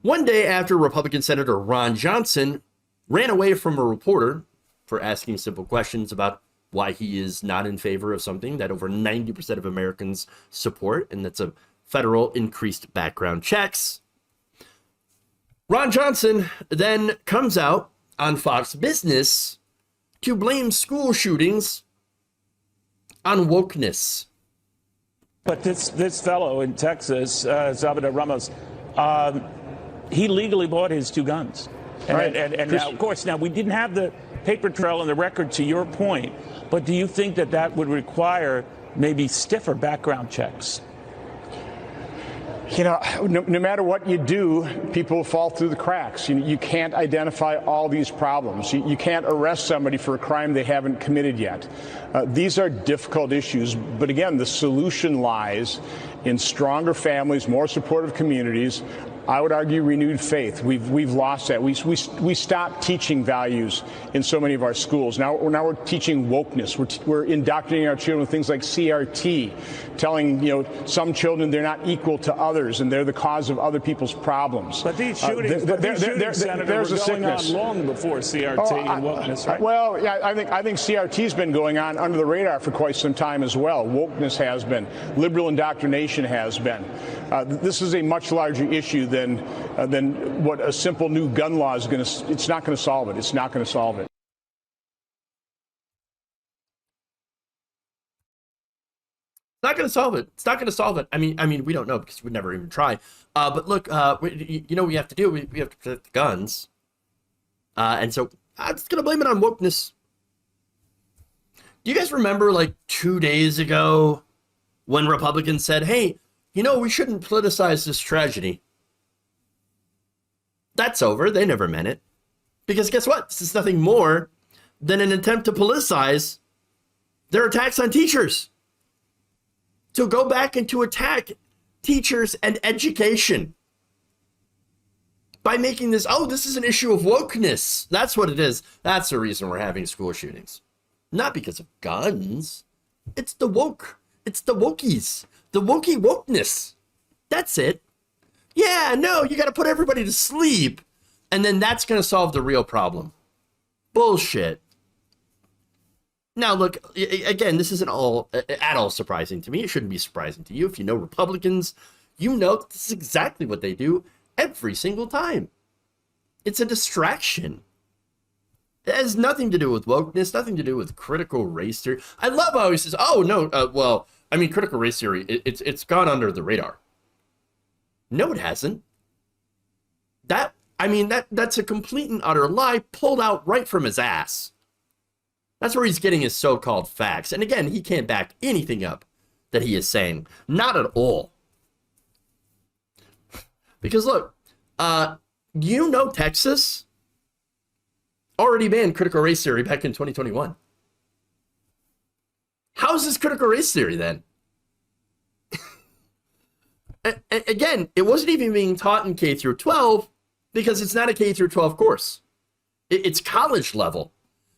One day after Republican Senator Ron Johnson ran away from a reporter for asking simple questions about why he is not in favor of something that over 90% of Americans support, and that's a federal increased background checks. Ron Johnson then comes out on Fox Business to blame school shootings on wokeness. But this fellow in Texas, Salvador Ramos, he legally bought his 2 guns. And now, of course, now we didn't have the paper trail and the record, to your point, but do you think that that would require maybe stiffer background checks? You know, no matter what you do, people fall through the cracks. You can't identify all these problems. You can't arrest somebody for a crime they haven't committed yet. These are difficult issues, but again, the solution lies in stronger families, more supportive communities. I would argue renewed faith. We've lost that. We stopped teaching values in so many of our schools. Now we're teaching wokeness. We're indoctrinating our children with things like CRT, telling some children they're not equal to others and they're the cause of other people's problems. But these shootings, Senator, there's were a going sickness on long before CRT and wokeness, right? Well, yeah, I think CRT's been going on under the radar for quite some time as well. Wokeness has been. Liberal indoctrination has been. This is a much larger issue than what a simple new gun law is going to. It's not going to solve it. It's not going to solve it. It's not going to solve it. It's not going to solve it. I mean, we don't know because we'd never even try. But look, we have to do. We have to protect the guns. And so I'm just going to blame it on wokeness. Do you guys remember like 2 days ago when Republicans said, hey, we shouldn't politicize this tragedy? That's over. They never meant it. Because guess what? This is nothing more than an attempt to politicize their attacks on teachers. To go back and to attack teachers and education by making this, this is an issue of wokeness. That's what it is. That's the reason we're having school shootings. Not because of guns. It's the woke. It's the wokies. The wokeness. That's it. Yeah, no, you got to put everybody to sleep. And then that's going to solve the real problem. Bullshit. Now, look, again, this isn't at all surprising to me. It shouldn't be surprising to you. If you know Republicans, you know that this is exactly what they do every single time. It's a distraction. It has nothing to do with wokeness, nothing to do with critical race theory. I love how he says, critical race theory, it's gone under the radar. No, it hasn't. That's a complete and utter lie pulled out right from his ass. That's where he's getting his so-called facts. And again, he can't back anything up that he is saying. Not at all. Because look, Texas already banned critical race theory back in 2021. How's this critical race theory then? Again, it wasn't even being taught in K through 12 because it's not a K through 12 course. It's college level.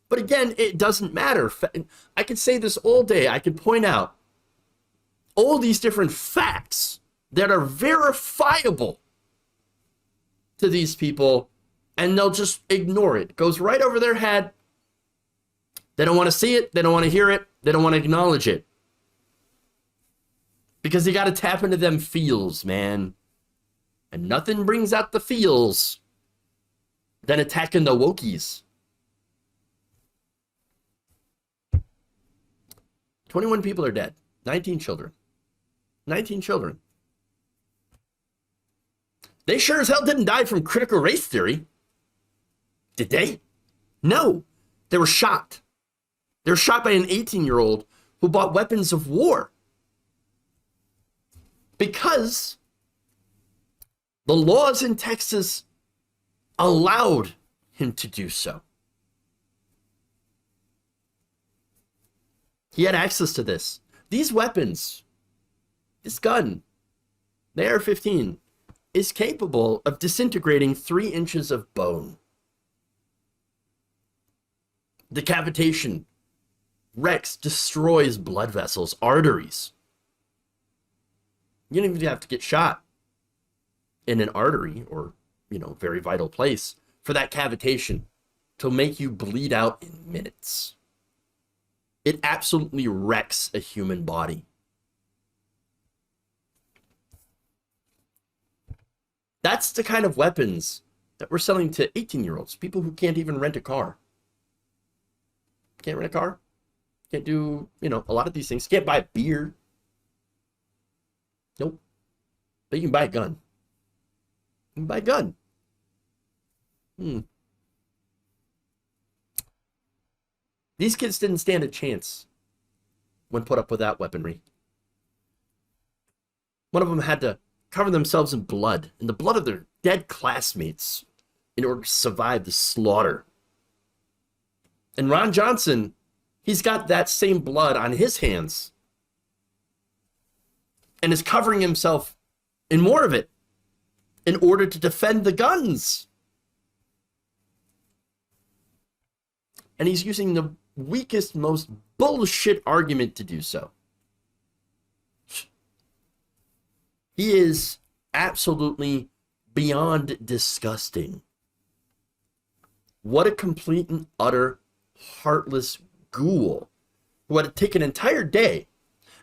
But again, it doesn't matter. I could say this all day. I could point out all these different facts that are verifiable to these people, and they'll just ignore it. It goes right over their head. They don't want to see it. They don't want to hear it. They don't want to acknowledge it. Because you got to tap into them feels, man. And nothing brings out the feels than attacking the wokies. 21 people are dead. 19 children. 19 children. They sure as hell didn't die from critical race theory. Did they? No. They were shot. They were shot by an 18-year-old who bought weapons of war. Because the laws in Texas allowed him to do so. He had access to this. These weapons, this gun, the AR-15, is capable of disintegrating 3 inches of bone. Decapitation wrecks, destroys blood vessels, arteries. You don't even have to get shot in an artery or very vital place for that cavitation to make you bleed out in minutes. It absolutely wrecks a human body. That's the kind of weapons that we're selling to 18-year-olds, people who can't even rent a car. Can't rent a car. Can't do, a lot of these things. Can't buy a beer. Nope. But you can buy a gun. You can buy a gun. These kids didn't stand a chance when put up with that weaponry. One of them had to cover themselves in the blood of their dead classmates, in order to survive the slaughter. And Ron Johnson, he's got that same blood on his hands and is covering himself in more of it in order to defend the guns. And he's using the weakest, most bullshit argument to do so. He is absolutely beyond disgusting. What a complete and utter heartless ghoul who had to take an entire day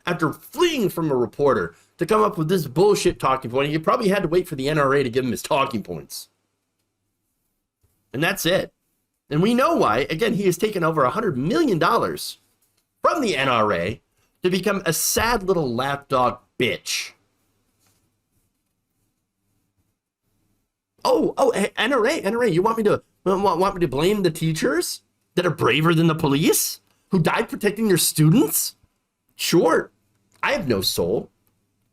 after fleeing from a reporter to come up with this bullshit talking point. He probably had to wait for the NRA to give him his talking points. And that's it. And we know why. Again, he has taken over $100 million from the NRA to become a sad little lapdog bitch. Hey, NRA, you want me to blame the teachers that are braver than the police who died protecting their students? Sure, I have no soul.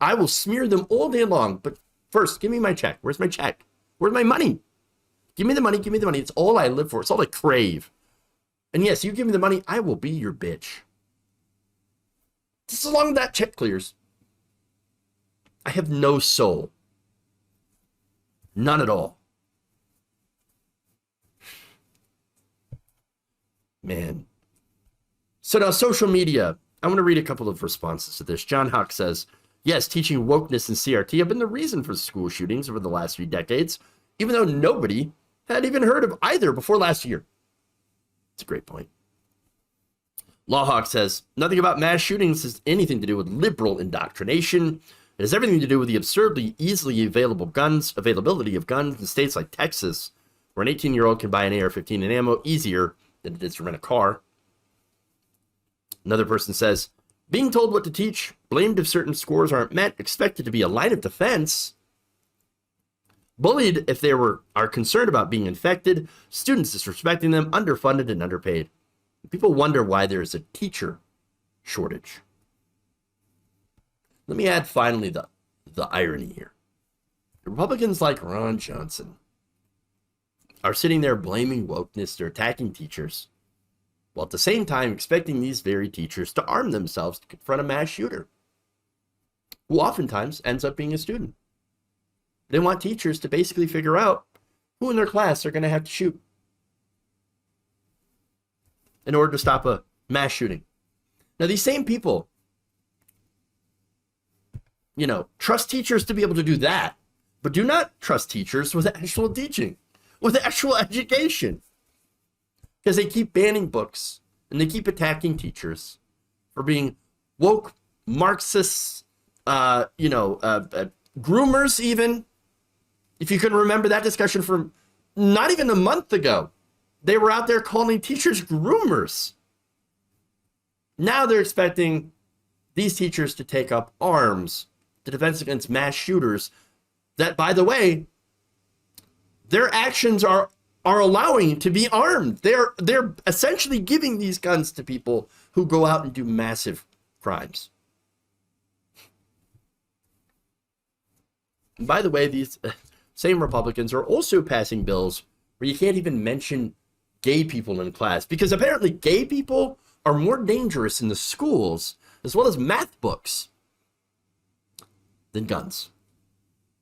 I will smear them all day long. But first, give me my check. Where's my check? Where's my money? Give me the money. Give me the money. It's all I live for. It's all I crave. And yes, you give me the money, I will be your bitch. Just as long as that check clears. I have no soul. None at all. Man. So now social media. I want to read a couple of responses to this. John Huck says, yes, teaching wokeness and CRT have been the reason for school shootings over the last few decades, even though nobody had even heard of either before last year. It's a great point. Lawhawk says, nothing about mass shootings has anything to do with liberal indoctrination. It has everything to do with the absurdly easily availability of guns in states like Texas, where an 18-year-old can buy an AR-15 and ammo easier than it is to rent a car. Another person says, being told what to teach, blamed if certain scores aren't met, expected to be a line of defense, bullied if they are concerned about being infected, students disrespecting them, underfunded and underpaid. People wonder why there is a teacher shortage. Let me add finally the irony here. Republicans like Ron Johnson are sitting there blaming wokeness, they're attacking teachers, while at the same time expecting these very teachers to arm themselves to confront a mass shooter, who oftentimes ends up being a student. They want teachers to basically figure out who in their class are going to have to shoot in order to stop a mass shooting. Now, these same people, trust teachers to be able to do that, but do not trust teachers with actual teaching, with actual education. Because they keep banning books and they keep attacking teachers for being woke Marxists, groomers even. If you can remember that discussion from not even a month ago, they were out there calling teachers groomers. Now they're expecting these teachers to take up arms to defense against mass shooters that, by the way, their actions are allowing to be armed. They're essentially giving these guns to people who go out and do massive crimes. And by the way, these same Republicans are also passing bills where you can't even mention gay people in class, because apparently gay people are more dangerous in the schools, as well as math books, than guns.